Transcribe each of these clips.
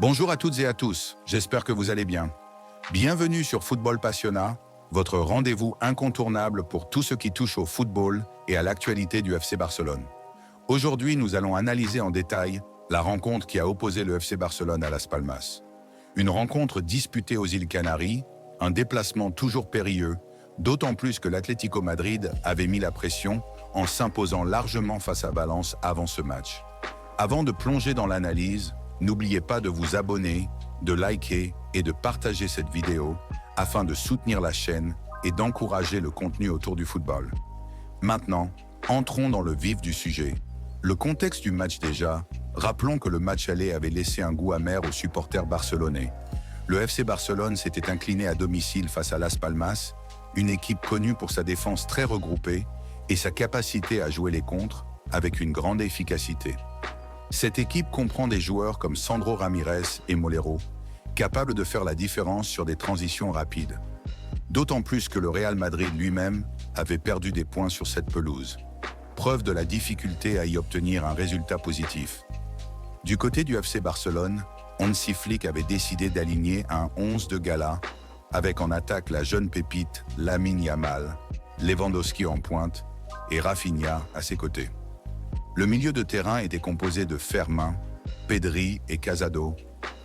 Bonjour à toutes et à tous, j'espère que vous allez bien. Bienvenue sur Football Passionnat, votre rendez-vous incontournable pour tout ce qui touche au football et à l'actualité du FC Barcelone. Aujourd'hui, nous allons analyser en détail la rencontre qui a opposé le FC Barcelone à Las Palmas. Une rencontre disputée aux îles Canaries, un déplacement toujours périlleux, d'autant plus que l'Atlético Madrid avait mis la pression en s'imposant largement face à Valence avant ce match. Avant de plonger dans l'analyse, n'oubliez pas de vous abonner, de liker et de partager cette vidéo afin de soutenir la chaîne et d'encourager le contenu autour du football. Maintenant, entrons dans le vif du sujet. Le contexte du match déjà, rappelons que le match aller avait laissé un goût amer aux supporters barcelonais. Le FC Barcelone s'était incliné à domicile face à Las Palmas, une équipe connue pour sa défense très regroupée et sa capacité à jouer les contres avec une grande efficacité. Cette équipe comprend des joueurs comme Sandro Ramirez et Molero, capables de faire la différence sur des transitions rapides. D'autant plus que le Real Madrid lui-même avait perdu des points sur cette pelouse. Preuve de la difficulté à y obtenir un résultat positif. Du côté du FC Barcelone, Hansi Flick avait décidé d'aligner un 11 de gala, avec en attaque la jeune pépite Lamine Yamal, Lewandowski en pointe et Rafinha à ses côtés. Le milieu de terrain était composé de Fermin, Pedri et Casado,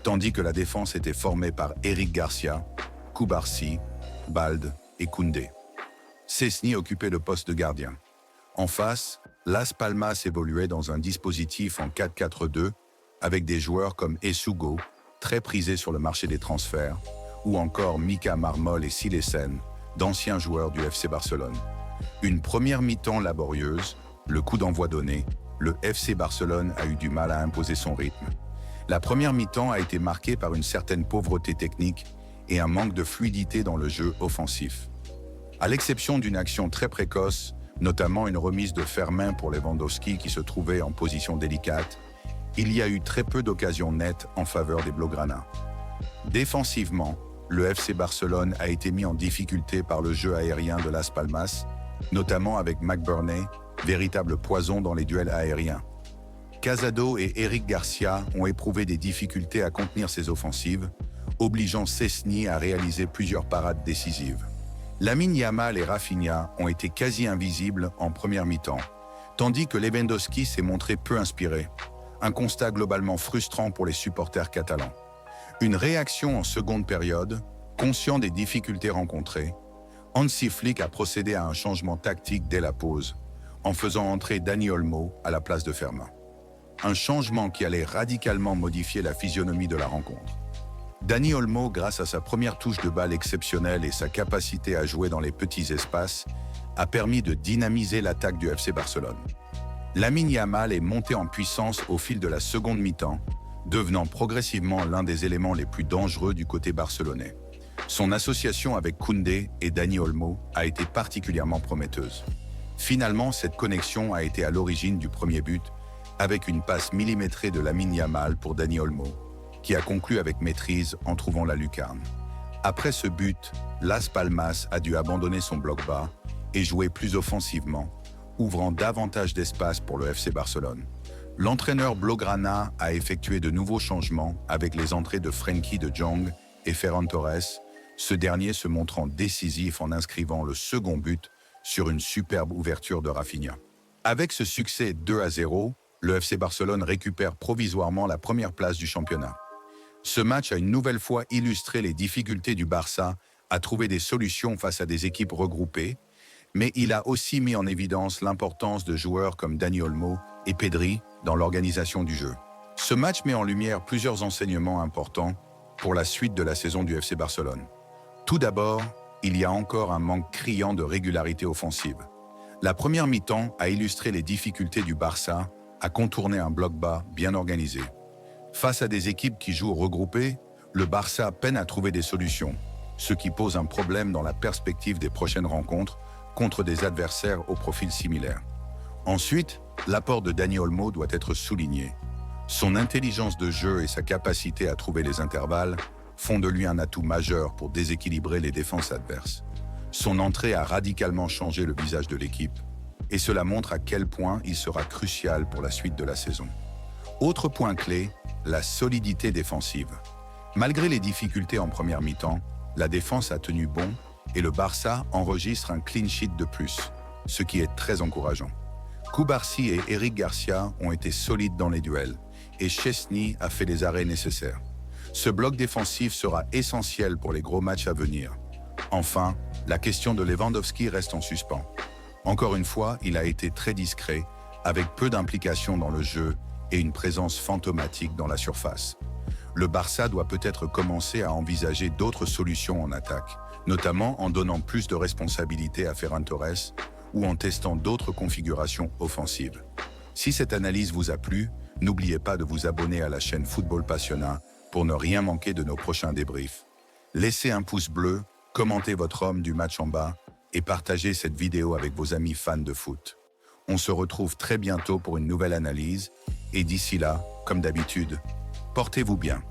tandis que la défense était formée par Eric Garcia, Cubarsí, Balde et Koundé. Szczęsny occupait le poste de gardien. En face, Las Palmas évoluait dans un dispositif en 4-4-2 avec des joueurs comme Essugo, très prisés sur le marché des transferts, ou encore Mika Marmol et Silesen, d'anciens joueurs du FC Barcelone. Une première mi-temps laborieuse, le coup d'envoi donné, le FC Barcelone a eu du mal à imposer son rythme. La première mi-temps a été marquée par une certaine pauvreté technique et un manque de fluidité dans le jeu offensif. À l'exception d'une action très précoce, notamment une remise de Fermin pour Lewandowski qui se trouvait en position délicate, il y a eu très peu d'occasions nettes en faveur des Blaugrana. Défensivement, le FC Barcelone a été mis en difficulté par le jeu aérien de Las Palmas, notamment avec McBurney, véritable poison dans les duels aériens. Casado et Eric Garcia ont éprouvé des difficultés à contenir ces offensives, obligeant Szczęsny à réaliser plusieurs parades décisives. Lamine Yamal et Rafinha ont été quasi invisibles en première mi-temps, tandis que Lewandowski s'est montré peu inspiré. Un constat globalement frustrant pour les supporters catalans. Une réaction en seconde période, conscient des difficultés rencontrées, Hansi Flick a procédé à un changement tactique dès la pause, en faisant entrer Dani Olmo à la place de Fermin. Un changement qui allait radicalement modifier la physionomie de la rencontre. Dani Olmo, grâce à sa première touche de balle exceptionnelle et sa capacité à jouer dans les petits espaces, a permis de dynamiser l'attaque du FC Barcelone. Lamine Yamal est monté en puissance au fil de la seconde mi-temps, devenant progressivement l'un des éléments les plus dangereux du côté barcelonais. Son association avec Koundé et Dani Olmo a été particulièrement prometteuse. Finalement, cette connexion a été à l'origine du premier but, avec une passe millimétrée de Lamine Yamal pour Dani Olmo, qui a conclu avec maîtrise en trouvant la lucarne. Après ce but, Las Palmas a dû abandonner son bloc bas et jouer plus offensivement, ouvrant davantage d'espace pour le FC Barcelone. L'entraîneur Blaugrana a effectué de nouveaux changements avec les entrées de Frenkie de Jong et Ferran Torres, ce dernier se montrant décisif en inscrivant le second but sur une superbe ouverture de Rafinha. Avec ce succès 2-0, le FC Barcelone récupère provisoirement la première place du championnat. Ce match a une nouvelle fois illustré les difficultés du Barça à trouver des solutions face à des équipes regroupées, mais il a aussi mis en évidence l'importance de joueurs comme Dani Olmo et Pedri dans l'organisation du jeu. Ce match met en lumière plusieurs enseignements importants pour la suite de la saison du FC Barcelone. Tout d'abord, il y a encore un manque criant de régularité offensive. La première mi-temps a illustré les difficultés du Barça à contourner un bloc bas bien organisé. Face à des équipes qui jouent regroupées, le Barça peine à trouver des solutions, ce qui pose un problème dans la perspective des prochaines rencontres contre des adversaires au profil similaire. Ensuite, l'apport de Dani Olmo doit être souligné. Son intelligence de jeu et sa capacité à trouver les intervalles font de lui un atout majeur pour déséquilibrer les défenses adverses. Son entrée a radicalement changé le visage de l'équipe, et cela montre à quel point il sera crucial pour la suite de la saison. Autre point clé, la solidité défensive. Malgré les difficultés en première mi-temps, la défense a tenu bon et le Barça enregistre un clean sheet de plus, ce qui est très encourageant. Cubarsí et Eric Garcia ont été solides dans les duels et Szczęsny a fait les arrêts nécessaires. Ce bloc défensif sera essentiel pour les gros matchs à venir. Enfin, la question de Lewandowski reste en suspens. Encore une fois, il a été très discret, avec peu d'implication dans le jeu et une présence fantomatique dans la surface. Le Barça doit peut-être commencer à envisager d'autres solutions en attaque, notamment en donnant plus de responsabilités à Ferran Torres ou en testant d'autres configurations offensives. Si cette analyse vous a plu, n'oubliez pas de vous abonner à la chaîne Football Passionnat pour ne rien manquer de nos prochains débriefs. Laissez un pouce bleu, commentez votre homme du match en bas et partagez cette vidéo avec vos amis fans de foot. On se retrouve très bientôt pour une nouvelle analyse et d'ici là, comme d'habitude, portez-vous bien.